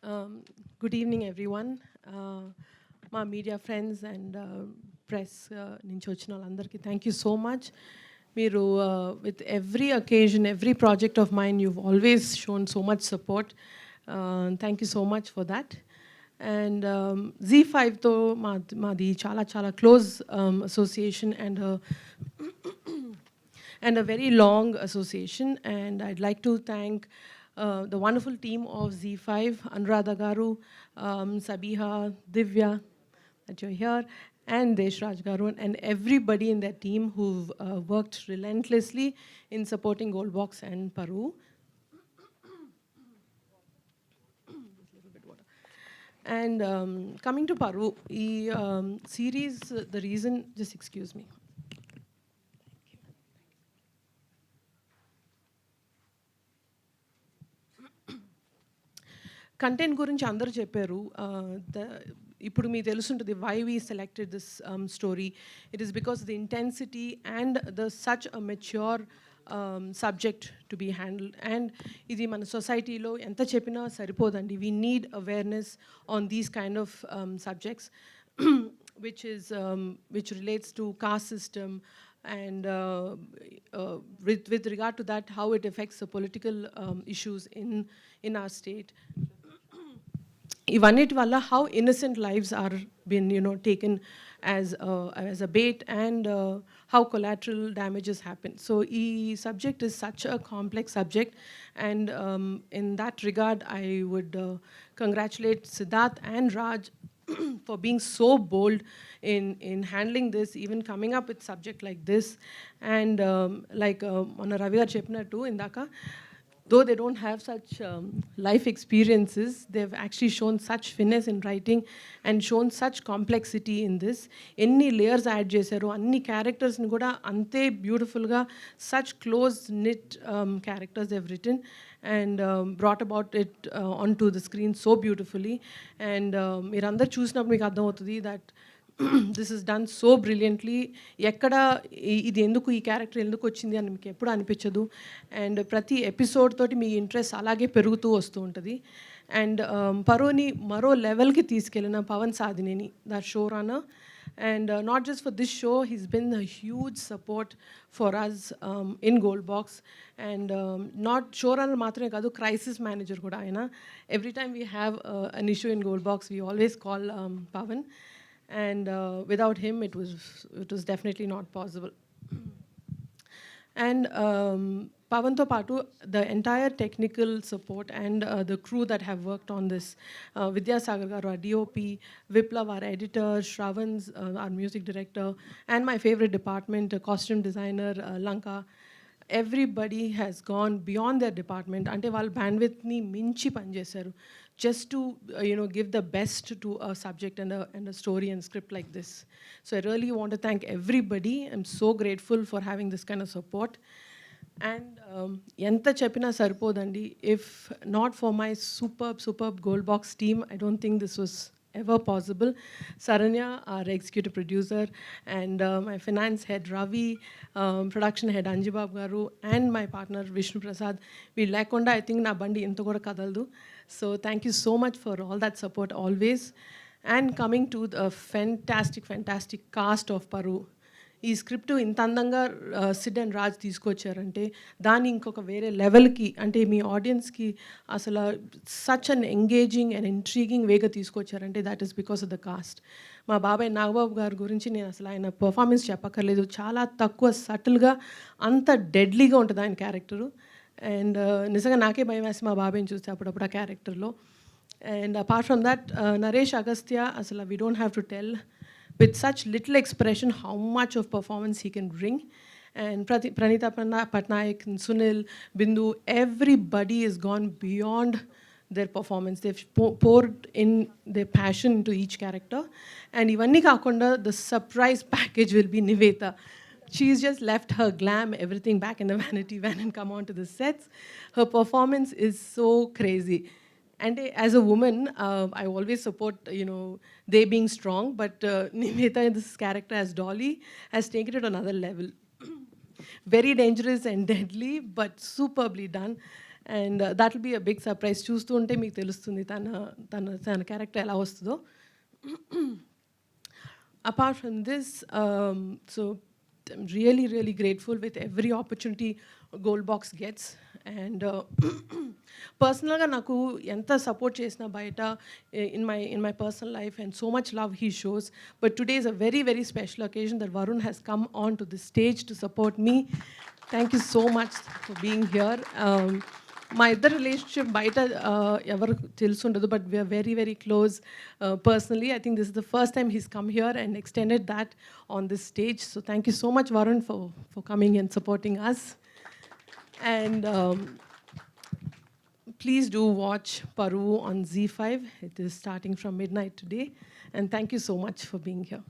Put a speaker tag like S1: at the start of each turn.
S1: Um, Good evening, everyone. My media friends and press నుంచి వచ్చిన వాళ్ళందరికీ thank you so much. మీరు with every occasion, every project of mine, you've always shown so much support. Thank you so much for that. And Z5తో మాది చాలా చాలా close association and a very long association. And I'd like to thank the wonderful team of Z5, Anuradha Garu, Sabiha, Divya, that you're here, and Deshraj Garu, and everybody in that team who've worked relentlessly in supporting Goldbox and Paru. And coming to Paru, the series, the reason, just excuse me. Content గురించి అందరూ చెప్పారు. ఇప్పుడు మీకు తెలుసుంటుంది why we selected this story. It is because the intensity and the such a mature subject to be handle. అండ్ ఇది మన సొసైటీలో ఎంత చెప్పినా సరిపోదండి. We need awareness on these kind of subjects which relates to caste system and with regard to that, how it affects the political issues in our state. Ivanit valla how innocent lives are been taken as a bait, and how collateral damages happen. So e subject is such a complex subject, and in that regard I would congratulate Siddharth and Raj for being so bold in handling this, even coming up with subject like this. And like Mona Ravi garu cheppinattu indaka, though they don't have such life experiences, they've actually shown such finesse in writing and shown such complexity in this. Any layers add చేశారు, అన్ని క్యారెక్టర్స్ని కూడా అంతే బ్యూటిఫుల్గా, such close knit characters they've written and brought about it onto the screen so beautifully. And మీరందరూ చూసినప్పుడు మీకు అర్థమవుతుంది that this is done so brilliantly. ఎక్కడ ఇది ఎందుకు, ఈ క్యారెక్టర్ ఎందుకు వచ్చింది అని మీకు ఎప్పుడు అనిపించదు. అండ్ ప్రతి ఎపిసోడ్ తోటి మీ ఇంట్రెస్ట్ అలాగే పెరుగుతూ వస్తూ ఉంటుంది. అండ్ పరోని మరో లెవెల్కి తీసుకెళ్ళిన Pawan Sadhineni, the showrunner. And not just for this show, he's been a huge support for us in Goldbox. And not showrunner matrame kadu, crisis manager kuda ayana. Every time we have an issue in Goldbox, we always call Pavan. And without him, it was definitely not possible. And Pavanto Patu, the entire technical support and the crew that have worked on this, Vidya Sagar garu, our DOP, Viplav, our editor, Shravans, our music director, and my favorite department, costume designer, Lanka. Everybody has gone beyond their department. Ante వాళ్ళ bandwidth ni minchi పనిచేశారు just to give the best to a subject and a story and script like this. So I really want to thank everybody. I'm so grateful for having this kind of support. And ఎంత చెప్పినా సరిపోదండి. If not for my superb Goldbox team, I don't think this was ever possible. Saranya, our executive producer, and my finance head Ravi, production head Anjibab garu, and my partner Vishnu Prasad. We lekonda I think na bandi ento kuda kadaldu. So thank you so much for all that support always. And coming to the fantastic cast of Paru. ఈ script ఇంత అందంగా Sid and Raj తీసుకొచ్చారంటే దాన్ని ఇంకొక వేరే లెవెల్కి, అంటే మీ ఆడియన్స్కి అసలు such an engaging and intriguing వేగా తీసుకొచ్చారంటే that is because of the cast. మా బాబాయ్ నాగబాబు గారి గురించి నేను అసలు ఆయన పర్ఫార్మెన్స్ చెప్పక్కర్లేదు. చాలా తక్కువ సటిల్గా అంత డెడ్లీగా ఉంటుంది ఆయన క్యారెక్టరు. అండ్ నిజంగా నాకే భయం వేసి మా బాబాయ్ని చూస్తే అప్పుడప్పుడు ఆ క్యారెక్టర్లో. And apart from that, Naresh Agastya, అసలు we don't have to tell, with such little expression how much of performance he can bring. And Pranita Patnaik and Sunil, Bindu, everybody has gone beyond their performance. They've poured in their passion into each character. And ivanni kaakunda, the surprise package will be Nivetha. She's just left her glam, everything back in the vanity van and come on to the sets. Her performance is so crazy. And as a woman, I always support, they being strong, but Nivetha in this character as Dolly has taken it to another level. Very dangerous and deadly, but superbly done. And that will be a big surprise. చూస్తూ ఉంటే మీకు తెలుస్తుంది తన character ఎలా వస్తుందో. Apart from this, so I'm really, really grateful with every opportunity Gold Box gets. And personally, naku enta support chesina baita in my personal life, and so much love he shows. But today is a very, very special occasion that Varun has come on to the stage to support me. Thank you so much for being here. మా ఇద్దరు relationship బయట ఎవరు తెలుసుండదు, but we are very very close personally. I think this is the first time he's come here and extended that on this stage. So thank you so much Varun for coming and supporting us. And please do watch Paru on ZEE5. It is starting from midnight today. And thank you so much for being here.